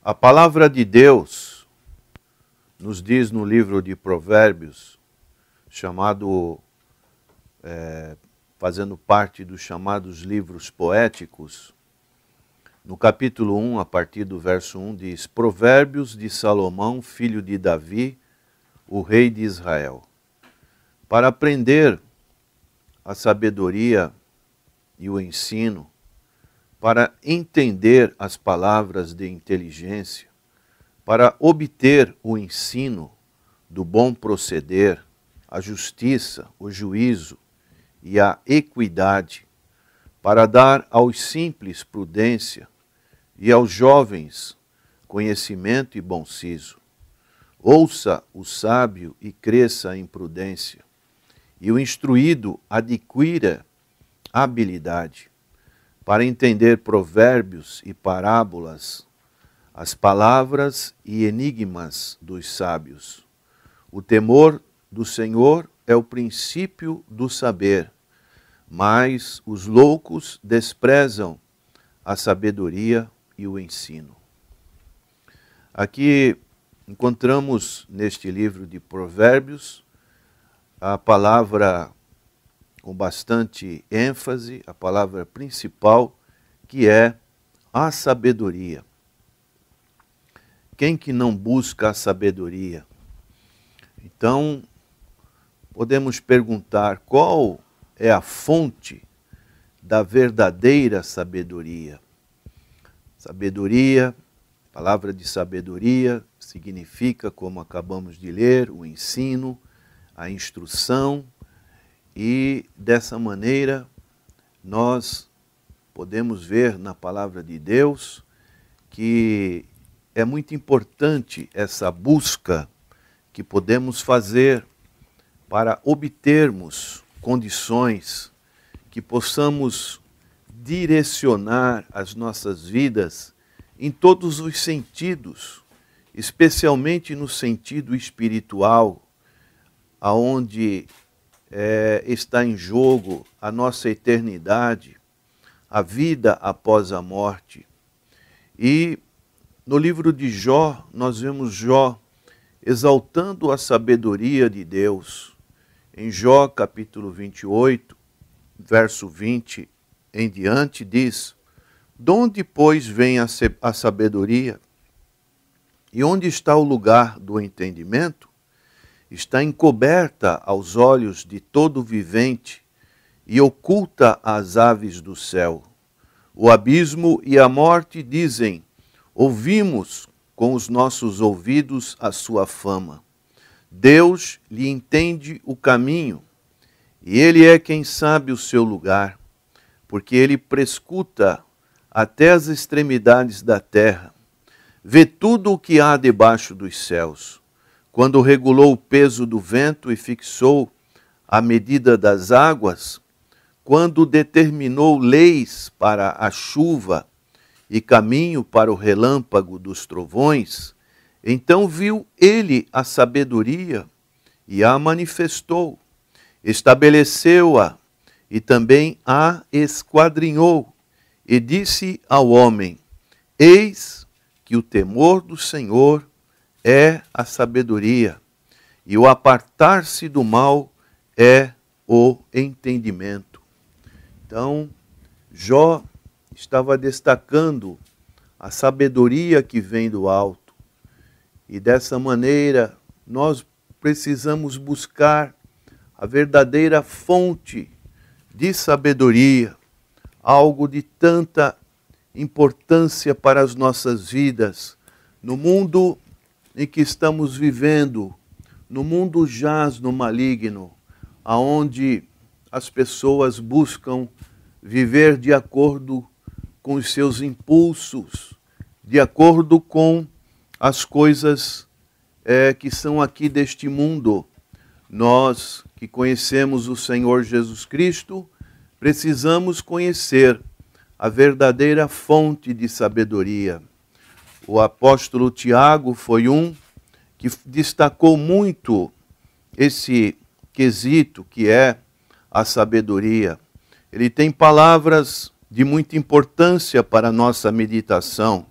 A palavra de Deus nos diz no livro de Provérbios, fazendo parte dos chamados livros poéticos, no capítulo 1, a partir do verso 1, diz: Provérbios de Salomão, filho de Davi, o rei de Israel. Para aprender a sabedoria e o ensino, para entender as palavras de inteligência, para obter o ensino do bom proceder, a justiça, o juízo e a equidade, para dar aos simples prudência e aos jovens conhecimento e bom siso. Ouça o sábio e cresça em prudência, e o instruído adquira habilidade, para entender provérbios e parábolas, as palavras e enigmas dos sábios. O temor do Senhor é o princípio do saber, mas os loucos desprezam a sabedoria e o ensino. Aqui encontramos neste livro de Provérbios a palavra com bastante ênfase, a palavra principal, que é a sabedoria. Quem que não busca a sabedoria? Então, podemos perguntar qual é a fonte da verdadeira sabedoria. Sabedoria, palavra de sabedoria, significa, como acabamos de ler, o ensino, a instrução, e dessa maneira nós podemos ver na palavra de Deus que é muito importante essa busca que podemos fazer para obtermos condições que possamos direcionar as nossas vidas em todos os sentidos, especialmente no sentido espiritual, aonde está em jogo a nossa eternidade, a vida após a morte. E no livro de Jó, nós vemos Jó exaltando a sabedoria de Deus. Em Jó, capítulo 28, verso 20 em diante, diz: "Donde, pois, vem a sabedoria? E onde está o lugar do entendimento? Está encoberta aos olhos de todo vivente e oculta às aves do céu. O abismo e a morte dizem: ouvimos com os nossos ouvidos a sua fama. Deus lhe entende o caminho, e ele é quem sabe o seu lugar, porque ele prescuta até as extremidades da terra, vê tudo o que há debaixo dos céus. Quando regulou o peso do vento e fixou a medida das águas, quando determinou leis para a chuva e caminho para o relâmpago dos trovões, então viu ele a sabedoria e a manifestou, estabeleceu-a e também a esquadrinhou, e disse ao homem: eis que o temor do Senhor é a sabedoria, e o apartar-se do mal é o entendimento." Então, Jó estava destacando a sabedoria que vem do alto. E dessa maneira, nós precisamos buscar a verdadeira fonte de sabedoria, algo de tanta importância para as nossas vidas, no mundo em que estamos vivendo, no mundo jaz no maligno, aonde as pessoas buscam viver de acordo com os seus impulsos, de acordo com as coisas que são aqui deste mundo. Nós que conhecemos o Senhor Jesus Cristo, precisamos conhecer a verdadeira fonte de sabedoria. O apóstolo Tiago foi um que destacou muito esse quesito que é a sabedoria. Ele tem palavras de muita importância para a nossa meditação.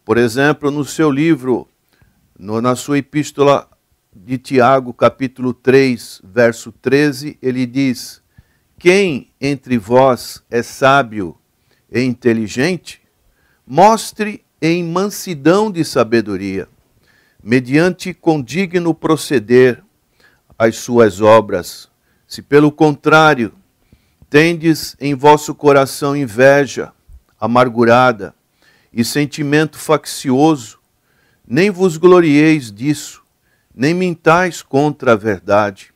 Por exemplo, no seu livro, na sua epístola de Tiago, capítulo 3, verso 13, ele diz: quem entre vós é sábio e inteligente, mostre em mansidão de sabedoria, mediante condigno proceder, as suas obras. Se pelo contrário, tendes em vosso coração inveja amargurada e sentimento faccioso, nem vos glorieis disso, nem mintais contra a verdade.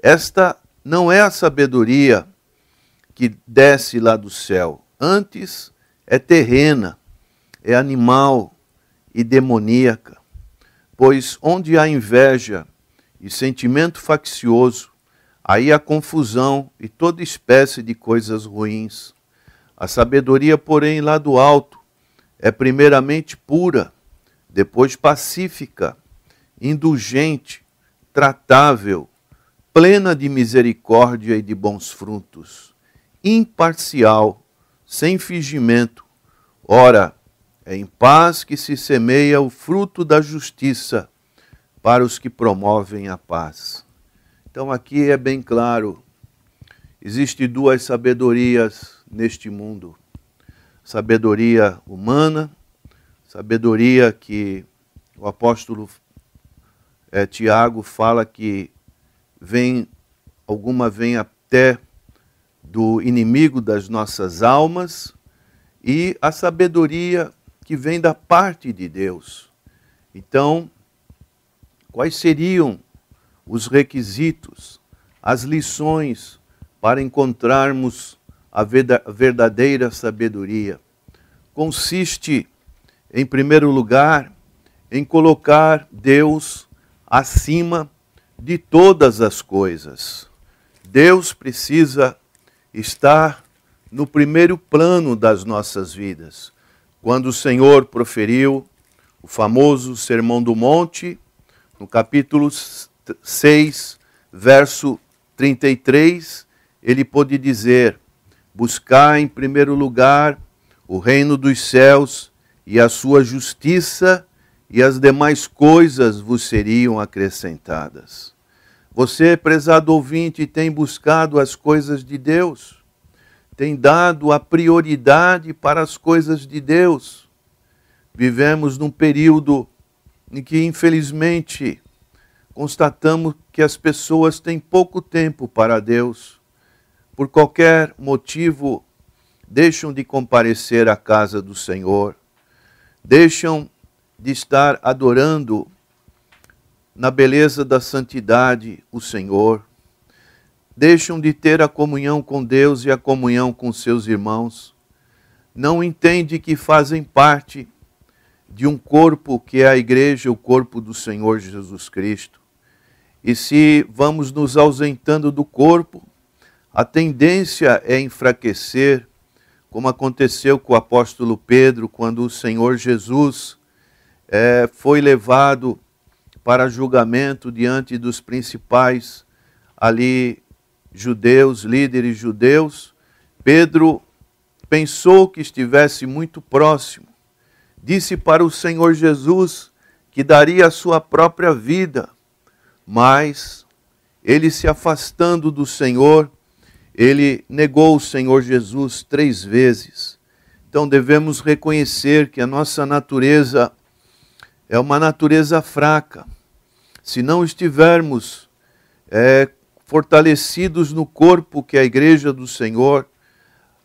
Esta não é a sabedoria que desce lá do céu, antes é terrena, é animal e demoníaca. Pois onde há inveja e sentimento faccioso, aí há confusão e toda espécie de coisas ruins. A sabedoria, porém, lá do alto, é primeiramente pura, depois pacífica, indulgente, tratável, plena de misericórdia e de bons frutos, imparcial, sem fingimento. Ora, é em paz que se semeia o fruto da justiça para os que promovem a paz. Então aqui é bem claro, existem duas sabedorias neste mundo. Sabedoria humana, sabedoria que o apóstolo Tiago fala que alguma vem até do inimigo das nossas almas, e a sabedoria que vem da parte de Deus. Então, quais seriam os requisitos, as lições para encontrarmos a verdadeira sabedoria? Consiste, em primeiro lugar, em colocar Deus acima de todas as coisas. Deus precisa estar no primeiro plano das nossas vidas. Quando o Senhor proferiu o famoso Sermão do Monte, no capítulo 6, verso 33, ele pôde dizer: buscai em primeiro lugar o reino dos céus e a sua justiça, e as demais coisas vos seriam acrescentadas. Você, prezado ouvinte, tem buscado as coisas de Deus? Tem dado a prioridade para as coisas de Deus? Vivemos num período em que, infelizmente, constatamos que as pessoas têm pouco tempo para Deus. Por qualquer motivo, deixam de comparecer à casa do Senhor, deixam de estar adorando na beleza da santidade o Senhor, deixam de ter a comunhão com Deus e a comunhão com seus irmãos, não entendem que fazem parte de um corpo que é a igreja, o corpo do Senhor Jesus Cristo. E se vamos nos ausentando do corpo, a tendência é enfraquecer, como aconteceu com o apóstolo Pedro, quando o Senhor Jesus foi levado para julgamento diante dos principais ali judeus, líderes judeus. Pedro pensou que estivesse muito próximo, disse para o Senhor Jesus que daria a sua própria vida, mas ele, se afastando do Senhor, ele negou o Senhor Jesus 3 vezes. Então devemos reconhecer que a nossa natureza é uma natureza fraca. Se não estivermos fortalecidos no corpo que é a igreja do Senhor,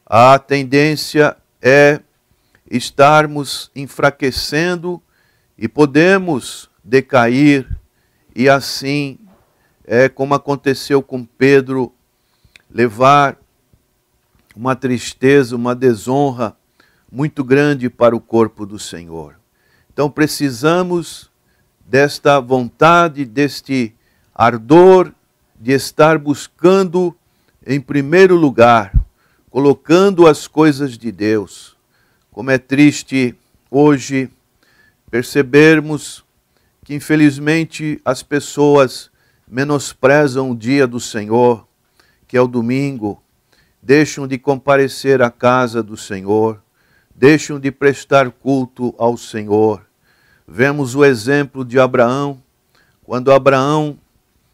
a tendência é estarmos enfraquecendo e podemos decair, e assim, como aconteceu com Pedro, levar uma tristeza, uma desonra muito grande para o corpo do Senhor. Então precisamos desta vontade, deste ardor de estar buscando em primeiro lugar, colocando as coisas de Deus. Como é triste hoje percebermos que, infelizmente, as pessoas menosprezam o dia do Senhor, que é o domingo, deixam de comparecer à casa do Senhor, deixam de prestar culto ao Senhor. Vemos o exemplo de Abraão, quando Abraão,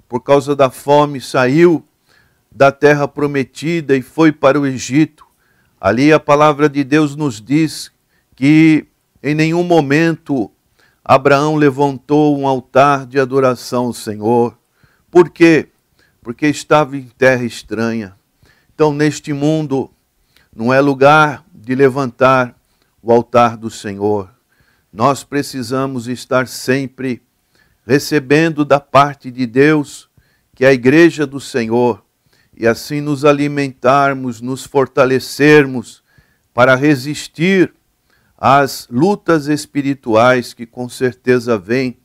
por causa da fome, saiu da terra prometida e foi para o Egito. Ali a palavra de Deus nos diz que em nenhum momento Abraão levantou um altar de adoração ao Senhor. Por quê? Porque estava em terra estranha. Então, neste mundo, não é lugar de levantar o altar do Senhor. Nós precisamos estar sempre recebendo da parte de Deus, que é a igreja do Senhor, e assim nos alimentarmos, nos fortalecermos para resistir às lutas espirituais que com certeza vêm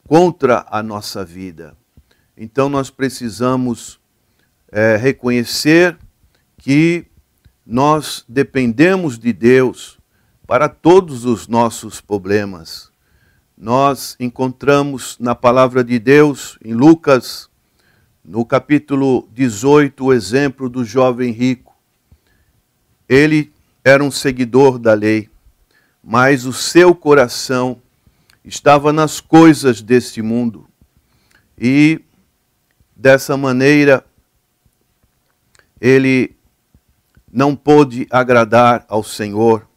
contra a nossa vida. Então nós precisamos reconhecer que nós dependemos de Deus para todos os nossos problemas. Nós encontramos na palavra de Deus, em Lucas, no capítulo 18, o exemplo do jovem rico. Ele era um seguidor da lei, mas o seu coração estava nas coisas deste mundo. E dessa maneira, ele não pôde agradar ao Senhor.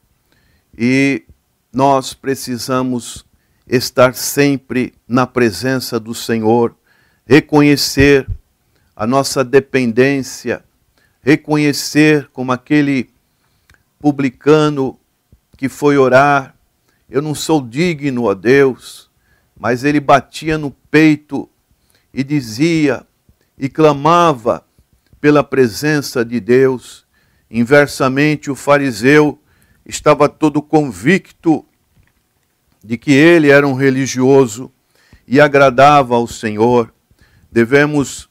E nós precisamos estar sempre na presença do Senhor, reconhecer a nossa dependência, reconhecer como aquele publicano que foi orar: eu não sou digno, ó Deus, mas ele batia no peito e dizia e clamava pela presença de Deus. Inversamente, o fariseu estava todo convicto de que ele era um religioso e agradava ao Senhor. Devemos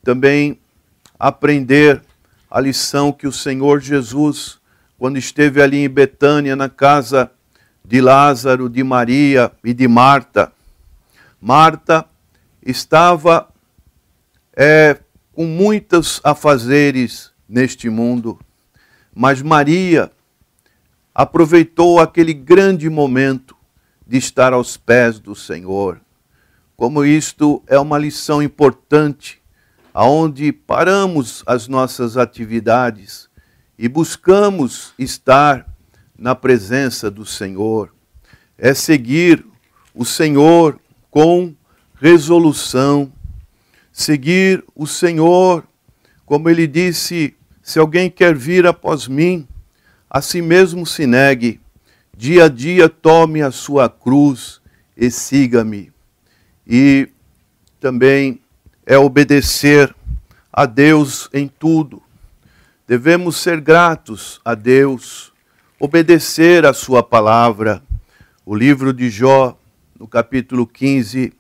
também aprender a lição que o Senhor Jesus, quando esteve ali em Betânia, na casa de Lázaro, de Maria e de Marta. Marta estava com muitos afazeres neste mundo, mas Maria aproveitou aquele grande momento de estar aos pés do Senhor. Como isto é uma lição importante, aonde paramos as nossas atividades e buscamos estar na presença do Senhor. É seguir o Senhor com resolução, seguir o Senhor, como ele disse: se alguém quer vir após mim, a si mesmo se negue, dia a dia tome a sua cruz e siga-me. E também é obedecer a Deus em tudo. Devemos ser gratos a Deus, obedecer a sua palavra. O livro de Jó, no capítulo 15,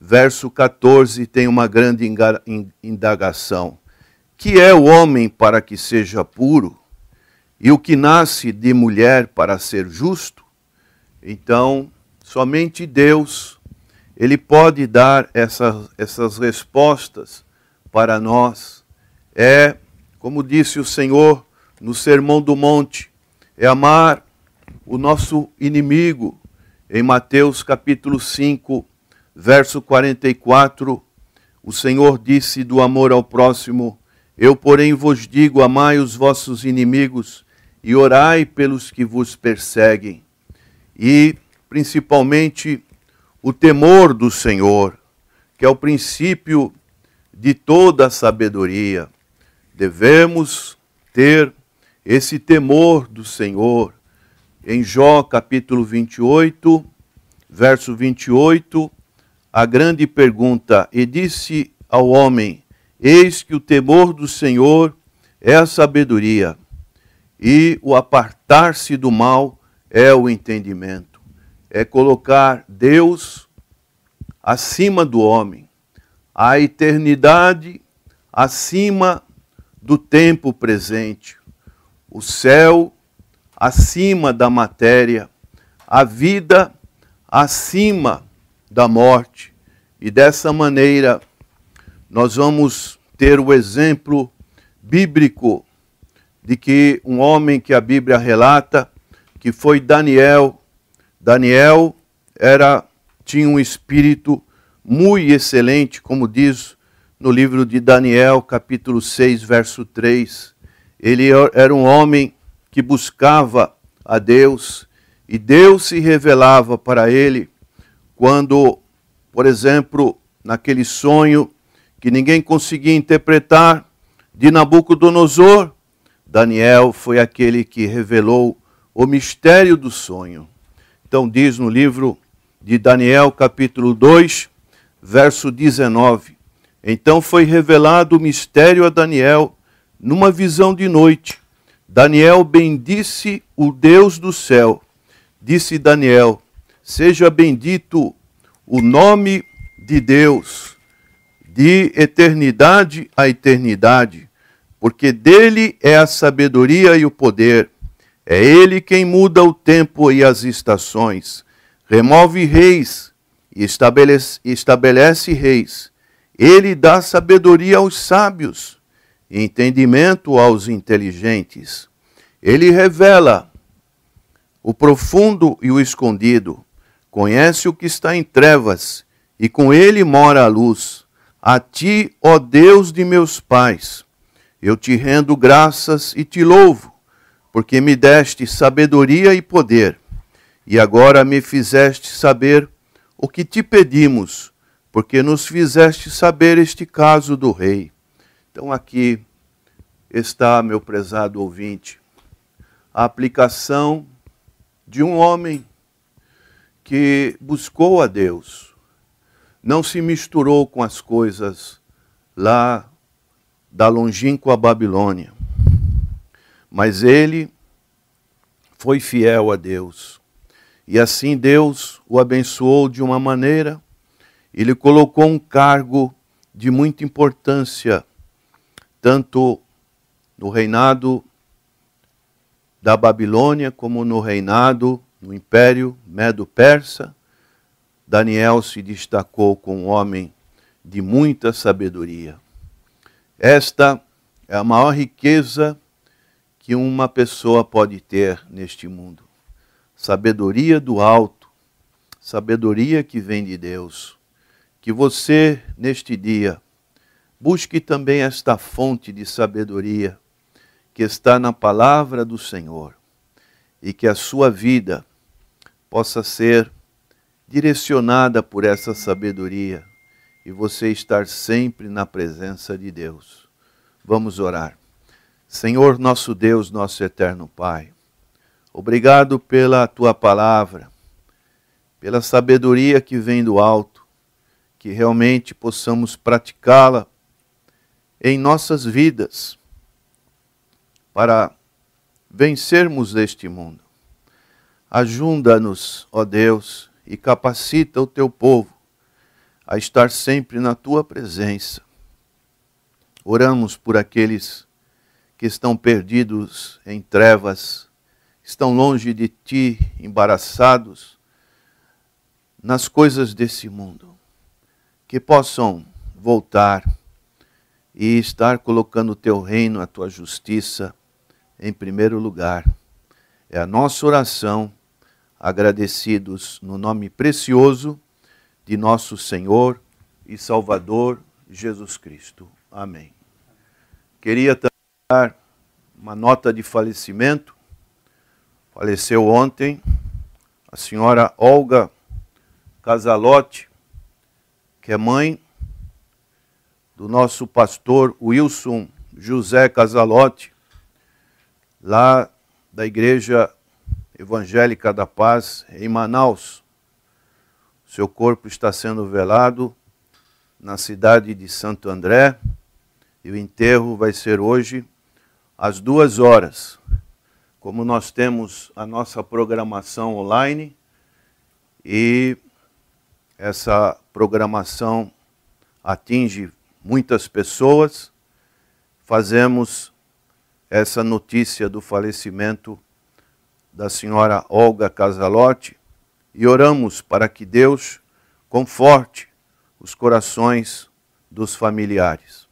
verso 14, tem uma grande indagação. Que é o homem para que seja puro? E o que nasce de mulher para ser justo? Então, somente Deus, ele pode dar essas respostas para nós. Como disse o Senhor no Sermão do Monte, é amar o nosso inimigo. Em Mateus capítulo 5, verso 44, o Senhor disse do amor ao próximo: eu, porém, vos digo, amai os vossos inimigos e orai pelos que vos perseguem. E, principalmente, o temor do Senhor, que é o princípio de toda a sabedoria. Devemos ter esse temor do Senhor. Em Jó, capítulo 28, verso 28, a grande pergunta: e disse ao homem: eis que o temor do Senhor é a sabedoria, e o apartar-se do mal é o entendimento. É colocar Deus acima do homem, a eternidade acima do tempo presente, o céu acima da matéria, a vida acima da morte. E dessa maneira nós vamos ter o exemplo bíblico de que um homem que a Bíblia relata que foi Daniel. Daniel tinha um espírito muito excelente, como diz no livro de Daniel, capítulo 6, verso 3. Ele era um homem que buscava a Deus, e Deus se revelava para ele quando, por exemplo, naquele sonho que ninguém conseguia interpretar de Nabucodonosor, Daniel foi aquele que revelou o mistério do sonho. Então diz no livro de Daniel, capítulo 2, verso 19. Então foi revelado o mistério a Daniel numa visão de noite. Daniel bendisse o Deus do céu. Disse Daniel: seja bendito o nome de Deus, de eternidade a eternidade, porque dele é a sabedoria e o poder. É ele quem muda o tempo e as estações, remove reis e estabelece reis. Ele dá sabedoria aos sábios e entendimento aos inteligentes. Ele revela o profundo e o escondido, conhece o que está em trevas, e com ele mora a luz. A ti, ó Deus de meus pais, eu te rendo graças e te louvo, porque me deste sabedoria e poder, e agora me fizeste saber o que te pedimos, porque nos fizeste saber este caso do rei. Então aqui está, meu prezado ouvinte, a aplicação de um homem que buscou a Deus, não se misturou com as coisas lá da longínqua Babilônia, mas ele foi fiel a Deus. E assim Deus o abençoou de uma maneira, ele colocou um cargo de muita importância, tanto no reinado da Babilônia, como no reinado, no Império Medo-Persa. Daniel se destacou como um homem de muita sabedoria. Esta é a maior riqueza que uma pessoa pode ter neste mundo. Sabedoria do alto, sabedoria que vem de Deus. Que você, neste dia, busque também esta fonte de sabedoria que está na palavra do Senhor, e que a sua vida possa ser direcionada por essa sabedoria e você estar sempre na presença de Deus. Vamos orar. Senhor, nosso Deus, nosso eterno Pai, obrigado pela tua palavra, pela sabedoria que vem do alto, que realmente possamos praticá-la em nossas vidas, para vencermos este mundo. Ajuda-nos, ó Deus, e capacita o teu povo a estar sempre na tua presença. Oramos por aqueles que estão perdidos em trevas, estão longe de ti, embaraçados nas coisas desse mundo, que possam voltar e estar colocando o teu reino, a tua justiça em primeiro lugar. É a nossa oração, agradecidos no nome precioso de nosso Senhor e Salvador Jesus Cristo. Amém. Queria também dar uma nota de falecimento. Faleceu ontem a senhora Olga Casalotti, que é mãe do nosso pastor Wilson José Casalotti, lá da Igreja Evangélica da Paz, em Manaus. Seu corpo está sendo velado na cidade de Santo André, e o enterro vai ser hoje às 2h. Como nós temos a nossa programação online, e essa programação atinge muitas pessoas, fazemos essa notícia do falecimento da senhora Olga Casalotti e oramos para que Deus conforte os corações dos familiares.